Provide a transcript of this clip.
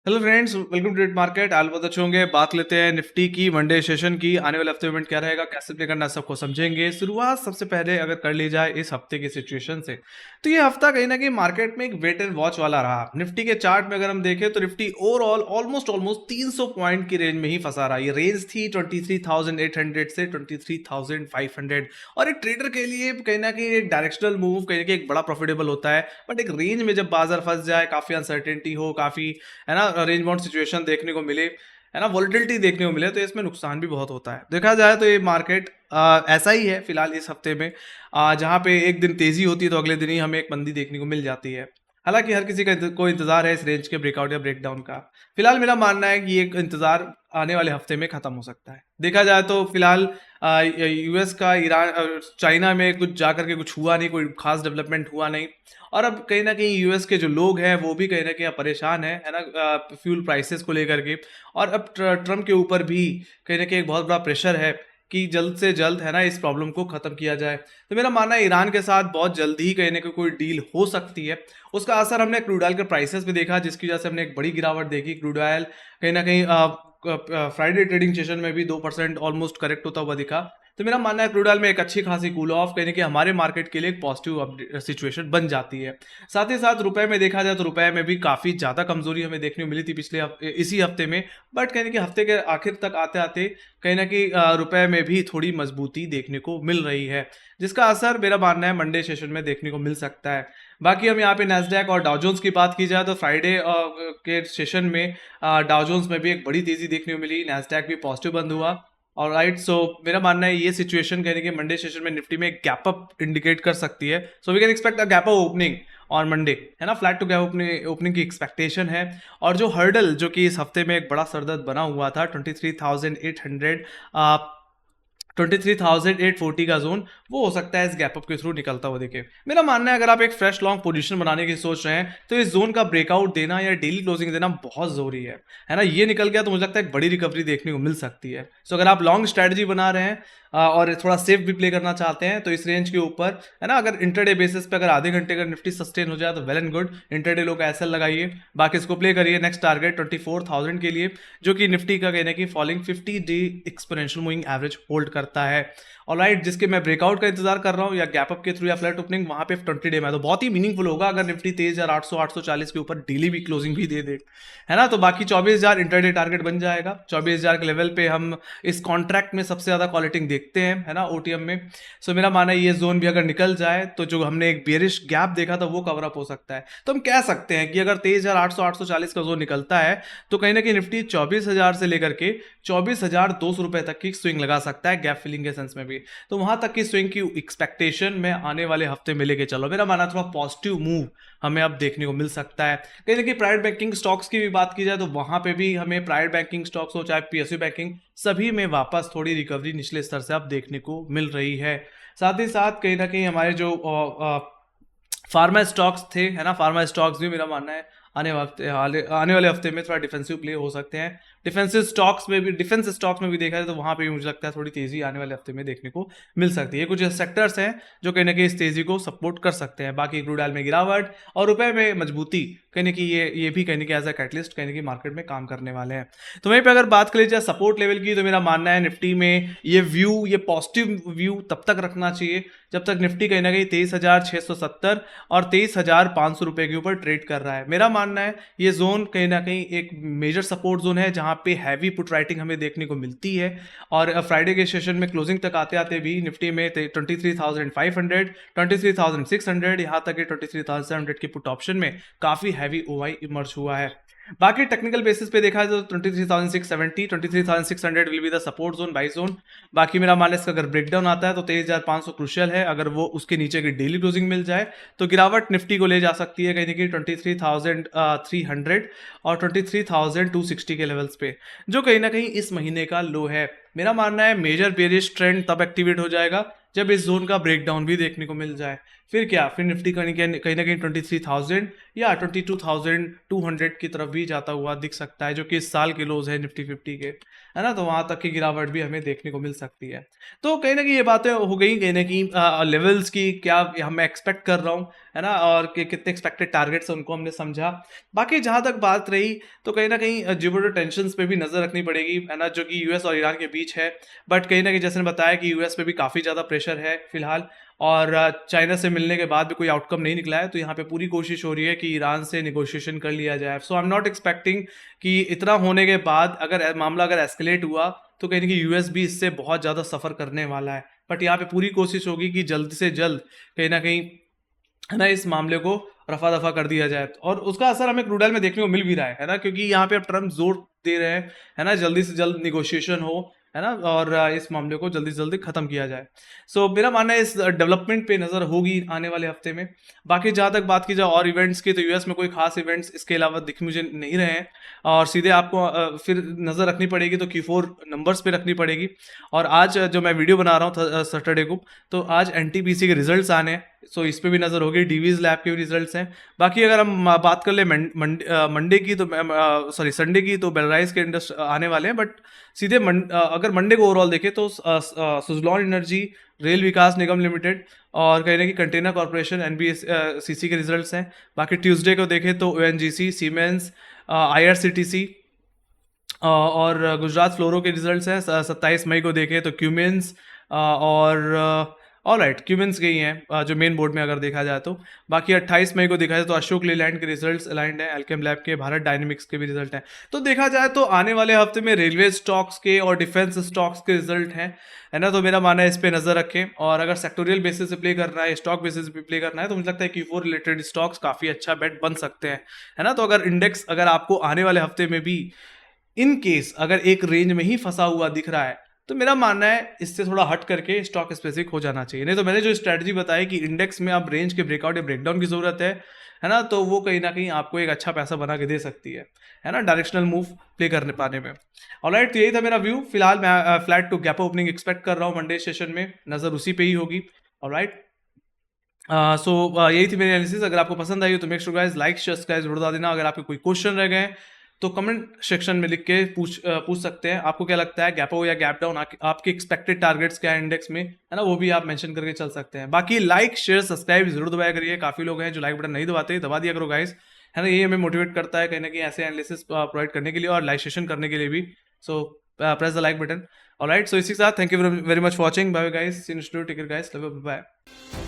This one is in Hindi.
Hello friends, welcome to trade market. आज बहुत अच्छे होंगे। बात लेते हैं निफ्टी की वनडे सेशन की। आने वाले हफ्ते में क्या रहेगा, कैसे प्ले करना है, सबको समझेंगे। शुरुआत सबसे पहले अगर कर ली जाए इस हफ्ते की सिचुएशन से, तो ये हफ्ता कहीं ना कहीं मार्केट में एक वेट एंड वॉच वाला रहा। निफ्टी के चार्ट में अगर हम देखें तो Nifty overall almost almost 300 point की रेंज में ही फंसा रहा। ये रेंज थी 23,800 से 23,500, और एक ट्रेडर के लिए कहीं ना कहीं एक डायरेक्शनल मूव कहीं ना कहीं एक बड़ा प्रॉफिटेबल होता है। बट एक रेंज में जब बाजार फंस जाए, काफी अनसर्टेनिटी हो, काफी है ना रेंज बाउंड सिचुएशन देखने को मिले, है ना वोलेटिलिटी देखने को मिले, तो इसमें नुकसान भी बहुत होता है। देखा जाए तो ये मार्केट ऐसा ही है फिलहाल इस हफ्ते में, जहाँ पे एक दिन तेजी होती है तो अगले दिन ही हमें एक मंदी देखने को मिल जाती है। हालांकि हर किसी का को इंतजार है इस रेंज के ब्रेकआउट या ब्रेकडाउन का। फिलहाल मेरा मानना है कि ये इंतजार आने वाले हफ्ते में खत्म हो सकता है। देखा जाए तो फिलहाल यूएस का ईरान चाइना में कुछ जाकर के कुछ हुआ नहीं, कोई खास डेवलपमेंट हुआ नहीं। और अब कहीं ना कहीं यूएस के जो लोग हैं वो भी कहीं ना कहीं परेशान है ना, फ्यूल प्राइसेस को लेकर के। और अब ट्रम्प के ऊपर भी कहीं ना कहीं एक बहुत बड़ा प्रेशर है कि जल्द से जल्द है ना इस प्रॉब्लम को खत्म किया जाए। तो मेरा मानना है ईरान के साथ बहुत जल्दी ही कहीं ना कहीं कोई डील हो सकती है। उसका असर हमने क्रूड ऑयल के प्राइसेस पे देखा, जिसकी वजह से हमने एक बड़ी गिरावट देखी। क्रूड ऑयल कहीं ना कहीं फ्राइडे ट्रेडिंग सेशन में भी 2% ऑलमोस्ट करेक्ट होता हुआ दिखा। तो मेरा मानना है क्रूड ऑयल में एक अच्छी खासी कूल ऑफ कहीं कि हमारे मार्केट के लिए एक पॉजिटिव सिचुएशन बन जाती है। साथ ही साथ रुपए में देखा जाए तो रुपए में भी काफी ज्यादा कमजोरी हमें देखने को मिली थी इसी हफ्ते में। बट कहीं कि हफ्ते के आखिर तक आते आते कहीं ना कहीं रुपए में भी थोड़ी मजबूती देखने को मिल रही है, जिसका असर मेरा मानना है मंडे सेशन में देखने को मिल सकता है। बाकी हम यहाँ पे नैस्डैक और डाउजोन्स की बात की जाए तो फ्राइडे के सेशन में डाउजोन्स में भी एक बड़ी तेजी देखने को मिली, नैस्डैक भी पॉजिटिव बंद हुआ। और राइट, सो मेरा मानना है ये सिचुएशन कहने के मंडे सेशन में निफ्टी में एक गैप अप इंडिकेट कर सकती है। So we can expect a gap up opening on Monday, है ना। फ्लैट टू गैप ओपनिंग की एक्सपेक्टेशन है। और जो हर्डल जो कि इस हफ्ते में एक बड़ा सरदर्द बना हुआ था 23,800, 23,840 का जोन, वो हो सकता है इस गैप अप के थ्रू निकलता हुआ देखे। मेरा मानना है अगर आप एक फ्रेश लॉन्ग पोजीशन बनाने की सोच रहे हैं तो इस जोन का ब्रेकआउट देना या डेली क्लोजिंग देना बहुत जरूरी है ना। ये निकल गया तो मुझे लगता है एक बड़ी रिकवरी देखने को मिल सकती है। सो अगर आप लॉन्ग स्ट्रेटजी बना रहे हैं और थोड़ा सेफ भी प्ले करना चाहते हैं तो इस रेंज के ऊपर, है ना, अगर इंटरडे बेसिस पे अगर आधे घंटे का निफ्टी सस्टेन हो जाए तो वेल एंड गुड। इंटरडे लोग एसएल लगाइए, बाकी इसको प्ले करिए नेक्स्ट टारगेट 24,000 के लिए, जो कि निफ्टी का कहने की falling 50 day exponential moving average hold करता है। ऑलराइट, जिसके मैं ब्रेकआउट का इंतजार कर रहा हूँ या गैप अप के थ्रू या फ्लैट ओपनिंग, वहां पे 20 डे में तो बहुत ही मीनिंगफुल होगा अगर निफ्टी 23,000 800 840 के ऊपर डेली भी क्लोजिंग भी दे दे, है ना। तो बाकी 24,000 इंटरडे टारगेट बन जाएगा। 24,000 के लेवल पे हम इस कॉन्ट्रैक्ट में सबसे ज्यादा क्वालिटिंग देखते हैं, है ना, ओटीएम में। सो मेरा मानना है ये जोन भी अगर निकल जाए तो जो हमने एक बेरिश गैप देखा था वो कवर अप हो सकता है। तो हम कह सकते हैं कि अगर 23,000 800 840 का जोन निकलता है तो कहीं ना कहीं निफ्टी 24,000 से लेकर के 24,200 रुपए तक की स्विंग लगा सकता है, गैप फिलिंग के सेंस में भी। तो वहां तक की स्विंग की एक्सपेक्टेशन में आने वाले हफ्ते में लेके चलो। मेरा मानना थोड़ा पॉजिटिव मूव हमें अब देखने को मिल सकता है। कहीं ना कहीं प्राइवेट बैंकिंग स्टॉक्स की भी बात की जाए तो वहां पे भी हमें प्राइवेट बैंकिंग स्टॉक्स हो चाहे पीएसयू बैंकिंग, सभी में वापस थोड़ी रिकवरी निचले स्तर से अब देखने को मिल रही है। साथ ही साथ कहीं ना कहीं हमारे जो फार्मा स्टॉक्स थे, है ना, फार्मा स्टॉक्स भी मेरा मानना है आने वाले हफ्ते में थोड़ा डिफेंसिव प्ले हो सकते हैं। डिफेंस स्टॉक्स में भी देखा जाए तो वहां पे भी मुझे लगता है थोड़ी तेजी आने वाले हफ्ते में देखने को मिल सकती है। कुछ सेक्टर्स हैं जो कहीं ना कहीं इस तेजी को सपोर्ट कर सकते हैं। बाकी क्रूड ऑयल में गिरावट और रुपए में मजबूती कहीं ना कहीं ये भी कहीं ना कहीं एज अ कैटलिस्ट कहीं ना कहीं मार्केट में काम करने वाले हैं। तो वहीं पे अगर बात कर लीजिए सपोर्ट लेवल की, तो मेरा मानना है निफ्टी में ये पॉजिटिव व्यू तब तक रखना चाहिए जब तक निफ्टी कहीं ना कहीं 23,670 और 23,500 रुपए के ऊपर ट्रेड कर रहा है। मेरा मानना है ये जोन कहीं ना कहीं एक मेजर सपोर्ट जोन है जहां पे हैवी पुट राइटिंग हमें देखने को मिलती है। और फ्राइडे के सेशन में क्लोजिंग तक आते आते भी निफ्टी में 23,500, 23,600, यहां तक कि 23,700 की पुट ऑप्शन में काफी हैवी ओआई इमर्ज हुआ है। बाकी टेक्निकल बेसिस पे देखा जाए तो 23,670, 23,600 will be the support zone, by zone. बाकी मेरा मान इसका अगर ब्रेकडाउन आता है तो 23,500 क्रुशियल है। अगर वो उसके नीचे की डेली क्लोजिंग मिल जाए तो गिरावट निफ्टी को ले जा सकती है कहीं ना कहीं 23,300 और 23,260 के लेवल्स पे, जो कहीं ना कहीं इस महीने का लो है। मेरा मानना है मेजर बेरिश ट्रेंड तब एक्टिवेट हो जाएगा जब इस जोन का ब्रेकडाउन भी देखने को मिल जाए। फिर क्या, फिर निफ्टी कहीं ना कहीं 23,000 या 22,200 की तरफ भी जाता हुआ दिख सकता है, जो कि इस साल के लोज है निफ्टी 50 के, है ना। तो वहां तक की गिरावट भी हमें देखने को मिल सकती है। तो कहीं ना कहीं ये बातें हो गई कहीं ना कहीं लेवल्स की, क्या मैं एक्सपेक्ट कर रहा हूँ, है ना, और कितने एक्सपेक्टेड टारगेट्स हैं उनको हमने समझा। बाकी जहां तक बात रही, तो कहीं ना कहीं जियोपोलिटिकल टेंशंस पे भी नजर रखनी पड़ेगी, है ना, जो कि यूएस और ईरान के बीच है। बट कहीं ना कहीं जैसे मैंने बताया कि यूएस पे भी काफी ज्यादा प्रेशर है फिलहाल, और चाइना से मिलने के बाद भी कोई आउटकम नहीं निकला है, तो यहाँ पे पूरी कोशिश हो रही है कि ईरान से निगोशिएशन कर लिया जाए। सो आई एम नॉट एक्सपेक्टिंग कि इतना होने के बाद अगर मामला अगर एस्केलेट हुआ, तो कहीं ना कहीं यूएस भी इससे बहुत ज़्यादा सफ़र करने वाला है। बट यहाँ पे पूरी कोशिश होगी कि जल्द से जल्द कहीं ना कहीं, है ना, इस मामले को रफा दफा कर दिया जाए, और उसका असर हमें क्रूड ऑयल में देखने को मिल भी रहा है ना, क्योंकि यहाँ पे अब ट्रम्प जोर दे रहे हैं, है ना, जल्दी से जल्द निगोशिएशन हो, है ना, और इस मामले को जल्दी से जल्दी खत्म किया जाए। सो मेरा मानना है इस डेवलपमेंट पे नजर होगी आने वाले हफ्ते में। बाकी जहाँ तक बात की जाए और इवेंट्स की, तो यूएस में कोई खास इवेंट्स इसके अलावा दिख मुझे नहीं रहे हैं, और सीधे आपको फिर नजर रखनी पड़ेगी तो Q4 नंबर्स पे रखनी पड़ेगी। और आज जो मैं वीडियो बना रहा हूँ सैटरडे को, तो आज एनटीपीसी के रिजल्ट्स आने हैं, सो इस पे भी नज़र होगी, डीवीज लैब के भी रिजल्ट्स हैं। बाकी अगर हम बात कर ले मंडे की, तो सॉरी संडे की, तो बेलराइज के इंडस्ट आने वाले हैं। बट सीधे अगर मंडे को ओवरऑल देखें, तो सुजलॉन एनर्जी, रेल विकास निगम लिमिटेड, और कहीं ना कहीं कंटेनर कॉर्पोरेशन एनबीसीसी के रिजल्ट्स हैं। बाकी ट्यूसडे को देखें तो ओएनजीसी, सीमेंस, आईआरसीटीसी और गुजरात फ्लोरो के रिजल्ट्स हैं। 27 मई को देखें तो क्यूमेंस और ऑल राइट, क्यूमेंस के ही हैं जो मेन बोर्ड में अगर देखा जाए तो। बाकी 28 मई को देखा जाए तो अशोक लेलैंड के रिजल्ट्स अलाइंड है, अल्केम लैब के, भारत डायनेमिक्स के भी रिजल्ट हैं। तो देखा जाए तो आने वाले हफ्ते में रेलवे स्टॉक्स के और डिफेंस स्टॉक्स के रिजल्ट हैं, है ना। तो मेरा मानना है इस पे नजर रखें, और अगर सेक्टोरियल बेसिस से प्ले करना है, स्टॉक बेसिस पे प्ले करना है, तो मुझे लगता है Q4 रिलेटेड स्टॉक्स काफी अच्छा बेट बन सकते हैं, है ना। तो अगर इंडेक्स अगर आपको आने वाले हफ्ते में भी इन केस अगर एक रेंज में ही फंसा हुआ दिख रहा है, तो मेरा मानना है इससे थोड़ा हट करके स्टॉक स्पेसिफिक हो जाना चाहिए। नहीं तो मैंने जो स्ट्रैटेजी बताई कि इंडेक्स में अब रेंज के ब्रेकआउट या ब्रेकडाउन की जरूरत है ना, तो वो कहीं ना कहीं आपको एक अच्छा पैसा बना के दे सकती है ना, डायरेक्शनल मूव प्ले करने पाने में। ऑलराइट, तो यही था मेरा व्यू। फिलहाल मैं flat to gap opening expect कर रहा हूँ मंडे सेशन में, नजर उसी पे ही होगी। ऑलराइट, सो यही थी मेरी एनालिसिस। अगर आपको पसंद आई हो तो make sure guys like share subscribe जरूर बता देना। अगर आपके कोई क्वेश्चन रह गए तो कमेंट सेक्शन में लिख के पूछ सकते हैं। आपको क्या लगता है, गैप अप या गैप डाउन, आपके एक्सपेक्टेड टारगेट्स क्या है इंडेक्स में, है ना, वो भी आप मेंशन करके चल सकते हैं। बाकी लाइक शेयर सब्सक्राइब जरूर दबाया करिए। काफी लोग हैं जो लाइक बटन नहीं दबाते, दबा दिया करो गाइस, है ना। यही हमें मोटिवेट करता है कहीं ना कहीं ऐसे एनालिसिस प्रोवाइड करने के लिए और लाइव सेशन करने के लिए भी। So press the like button. Alright, so इसी के साथ thank you very much for watching. Bye guys, see you next video, take care guys, love you, bye.